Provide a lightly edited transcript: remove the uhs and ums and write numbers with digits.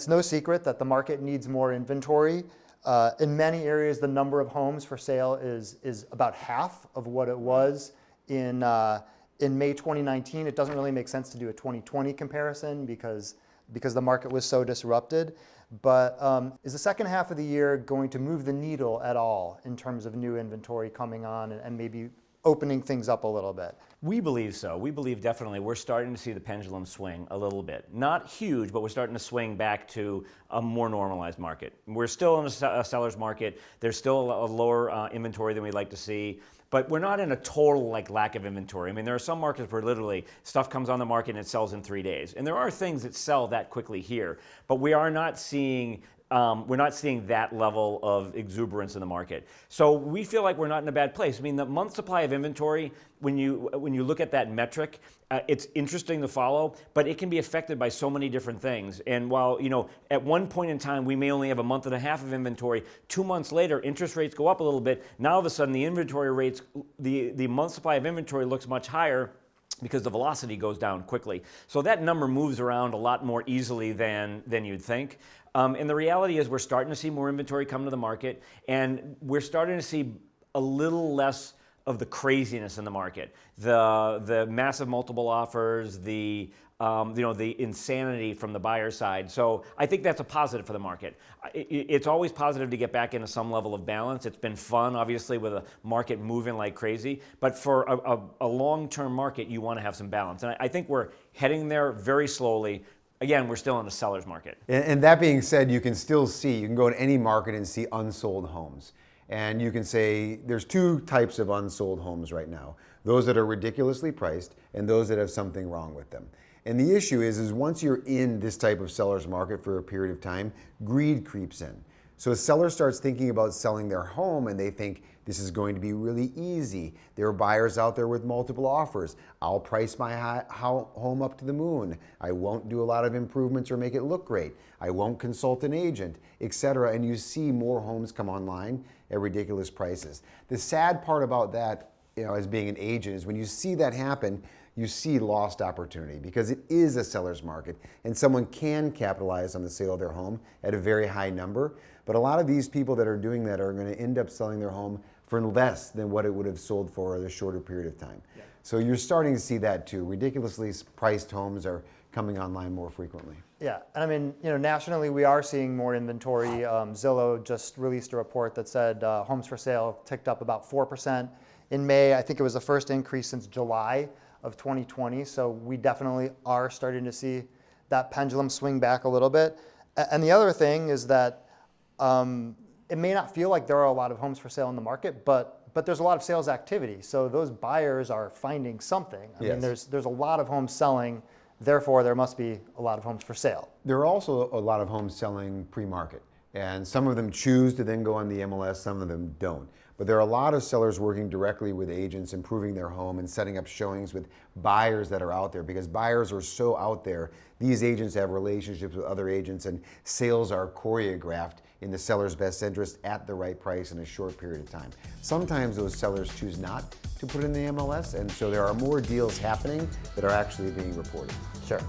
it's no secret that the market needs more inventory. In many areas, the number of homes for sale is about half of what it was in May 2019. It doesn't really make sense to do a 2020 comparison because the market was so disrupted. But is the second half of the year going to move the needle at all in terms of new inventory coming on and maybe opening things up a little bit? We believe so. We believe definitely we're starting to see the pendulum swing a little bit. Not huge, but we're starting to swing back to a more normalized market. We're still in a seller's market. There's still a lower inventory than we'd like to see, but we're not in a total lack of inventory. I mean, there are some markets where literally stuff comes on the market and it sells in 3 days. And there are things that sell that quickly here, but we are not seeing that level of exuberance in the market. So we feel like we're not in a bad place. I mean, the month supply of inventory, when you look at that metric, it's interesting to follow, but it can be affected by so many different things. And while, at one point in time, we may only have a month and a half of inventory, 2 months later, interest rates go up a little bit. Now, all of a sudden, the inventory rates, the month supply of inventory looks much higher because the velocity goes down quickly. So that number moves around a lot more easily than you'd think. And the reality is we're starting to see more inventory come to the market, and we're starting to see a little less of the craziness in the market. The massive multiple offers, the insanity from the buyer side. So I think that's a positive for the market. It's always positive to get back into some level of balance. It's been fun, obviously, with a market moving like crazy. But for a long-term market, you want to have some balance. And I think we're heading there very slowly. Again, we're still in a seller's market. And that being said, you can go to any market and see unsold homes. And you can say there's two types of unsold homes right now. Those that are ridiculously priced and those that have something wrong with them. And the issue is once you're in this type of seller's market for a period of time, greed creeps in. So a seller starts thinking about selling their home and they think this is going to be really easy. There are buyers out there with multiple offers. I'll price my home up to the moon. I won't do a lot of improvements or make it look great. I won't consult an agent, etc. And you see more homes come online at ridiculous prices. The sad part about that, as being an agent, is when you see that happen, you see lost opportunity because it is a seller's market and someone can capitalize on the sale of their home at a very high number. But a lot of these people that are doing that are going to end up selling their home for less than what it would have sold for at a shorter period of time. Yeah. So you're starting to see that too. Ridiculously priced homes are coming online more frequently. Yeah, and I mean, nationally we are seeing more inventory. Zillow just released a report that said homes for sale ticked up about 4% in May. I think it was the first increase since July of 2020. So we definitely are starting to see that pendulum swing back a little bit. And the other thing is that it may not feel like there are a lot of homes for sale in the market, but there's a lot of sales activity. So those buyers are finding something. I mean, there's a lot of homes selling. Therefore, there must be a lot of homes for sale. There are also a lot of homes selling pre-market. And some of them choose to then go on the MLS, some of them don't. But there are a lot of sellers working directly with agents, improving their home and setting up showings with buyers that are out there because buyers are so out there. These agents have relationships with other agents and sales are choreographed in the seller's best interest at the right price in a short period of time. Sometimes those sellers choose not to put in the MLS, and so there are more deals happening that are actually being reported. Sure.